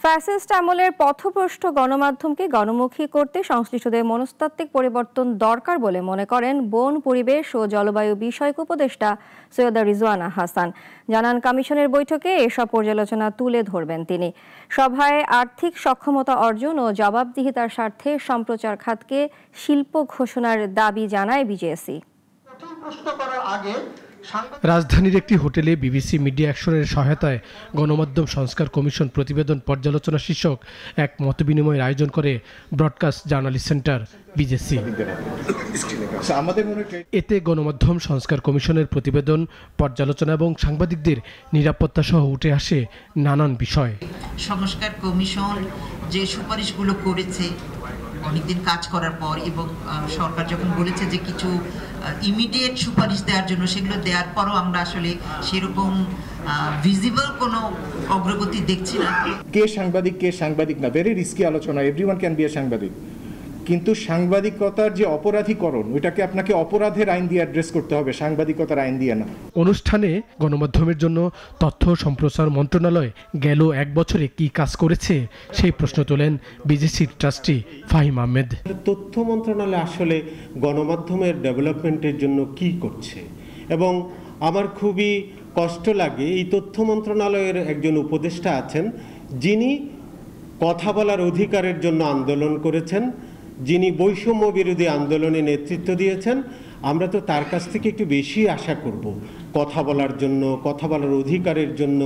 Fascist আমলের পথভ্রষ্ট গণমাধ্যমকে গণমুখী করতে সংশ্লিষ্টদের মনস্তাত্ত্বিক পরিবর্তন দরকার বলে মনে করেন বন, পরিবেশ ও জলবায়ু বিষয়ক উপদেষ্টা সৈয়দা রিজওয়ানা হাসান। জানান, কমিশনের বৈঠকে এসব পর্যালোচনা তুলে ধরবেন তিনি। সভায় আর্থিক সক্ষমতা অর্জন ও জবাবদিহিতার স্বার্থে সম্প্রচার খাতকে শিল্প ঘোষণার দাবি জানায় বিজেএসি। রাজধানীর একটি হোটেলে বিবিসি মিডিয়া অ্যাকশনের সহায়তায় গণমাধ্যম সংস্কার কমিশন প্রতিবেদন পর্যালোচনা শীর্ষক এক মতবিনিময়ের আয়োজন করে ব্রডকাস্ট জার্নালিস্ট সেন্টার বিজেসি। এতে গণমাধ্যম সংস্কার কমিশনের প্রতিবেদন পর্যালোচনা এবং সাংবাদিকদের নিরাপত্তা সহ উঠে আসে নানান বিষয়। সংস্কার কমিশন যে সুপারিশগুলো করেছে অনেকদিন কাজ করার পর, এবং সরকার যখন বলেছে যে কিছু ইমিডিয়েট সুপারিশ দেওয়ার জন্য, সেগুলো দেওয়ার পরও আমরা আসলে সেরকম ভিজিবল কোনো অগ্রগতি দেখছি না। কে সাংবাদিক না, ভেরি রিস্কি আলোচনা। এভরিওয়ান ক্যান বি এ সাংবাদিক, কিন্তু সাংবাদিকতার যে অপরাধীকরণ, ওইটাকে আপনাকে অপরাধের আইন দিয়ে অ্যাড্রেস করতে হবে, সাংবাদিকতার আইন দিয়ে না। অনুষ্ঠানে গণমাধ্যমের জন্য তথ্য সম্প্রচার মন্ত্রণালয় গেল এক বছরে কি কাজ করেছে সেই প্রশ্ন তোলেন বিজেসির ট্রাস্টি ফাহিম আহমেদ। তথ্য মন্ত্রণালয় আসলে গণমাধ্যমের ডেভেলপমেন্টের জন্য কি করছে, এবং আমার খুবই কষ্ট লাগে এই তথ্য মন্ত্রণালয়ের একজন উপদেষ্টা আছেন যিনি কথা বলার অধিকারের জন্য আন্দোলন করেছেন, যিনি বৈষম্য বিরোধী আন্দোলনে নেতৃত্ব দিয়েছেন। আমরা তো তার কাছ থেকে একটু বেশি আশা করব কথা বলার জন্য, কথা বলার অধিকারের জন্য,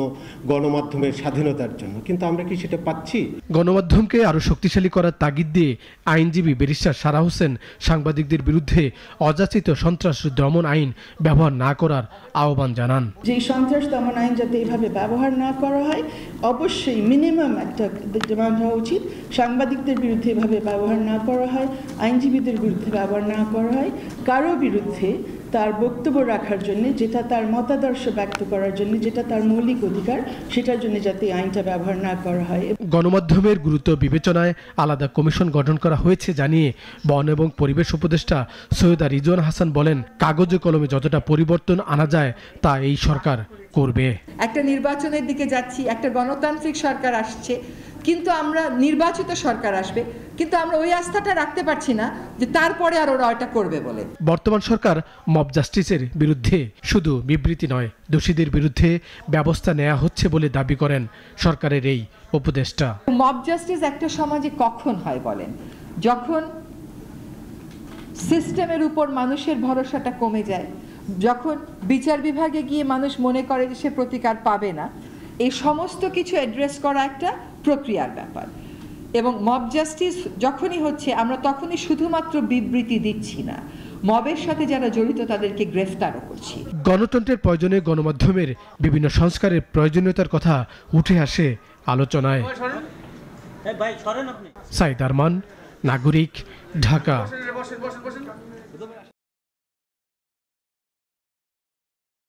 গণমাধ্যমের স্বাধীনতার জন্য, কিন্তু আমরা কি সেটা পাচ্ছি? গণমাধ্যমকে আরো শক্তিশালী করার তাগিদ দিয়ে আইনজীবী ব্যারিস্টার সারা হোসেন সাংবাদিকদের বিরুদ্ধে অযাচিত সন্ত্রাস দমন আইন ব্যবহার না করার আহ্বান জানান। যে সন্ত্রাস দমন আইন যাতে এইভাবে ব্যবহার না করা হয়, অবশ্যই মিনিমাম একটা ডিমান্ড হওয়া উচিত। সাংবাদিকদের বিরুদ্ধে এভাবে ব্যবহার না করা হয়, আইনজীবীদের বিরুদ্ধে ব্যবহার না করা হয়, কারো বিরুদ্ধে তার বক্তব্য রাখার জন্য, যেটা তার মতাদর্শ ব্যক্ত করার জন্য, যেটা তার মৌলিক অধিকার, সেটার জন্য যাতে আইনটা ব্যবহার না করা হয়। গণমাধ্যমের গুরুত্ব বিবেচনায় আলাদা কমিশন গঠন করা হয়েছে জানিয়ে বন এবং পরিবেশ উপদেষ্টা সৈয়দা রিজওয়ানা হাসান বলেন, কাগজে কলমে যতটা পরিবর্তন আনা যায় তা এই সরকার করবে। একটা নির্বাচনের দিকে যাচ্ছি, একটা গণতান্ত্রিক সরকার আসছে, কিন্তু আমরা নির্বাচিত সরকার আসবে, কিন্তু আমরা ওই আস্থাটা রাখতে পারছি না যে তারপরে আর ওরা এটা করবে বলে। বর্তমান সরকার মব জাস্টিসের বিরুদ্ধে শুধু বিবৃতি নয়, দোষীদের বিরুদ্ধে ব্যবস্থা নেওয়া হচ্ছে বলে দাবি করেন সরকারের এই উপদেষ্টা। মব জাস্টিস একটা সমাজে কখন হয় বলেন? যখন সিস্টেমের উপর মানুষের ভরসাটা কমে যায়, যখন বিচার বিভাগে গিয়ে মানুষ মনে করে যে সে প্রতিকার পাবে না। এই সমস্ত কিছু অ্যাড্রেস করা একটা প্রক্রিয়ার ব্যাপার, এবং মব জাস্টিস যখনই হচ্ছে আমরা তখনই শুধুমাত্র বিবৃতি দিচ্ছি না, মবের সাথে যারা জড়িত তাদেরকে গ্রেফতারও করছি। গণতন্ত্রের প্রয়োজনে গণমাধ্যমের বিভিন্ন সংস্কারের প্রয়োজনীয়তার কথা উঠে আসে আলোচনায়। সাইদ আরমান, নাগরিক, ঢাকা।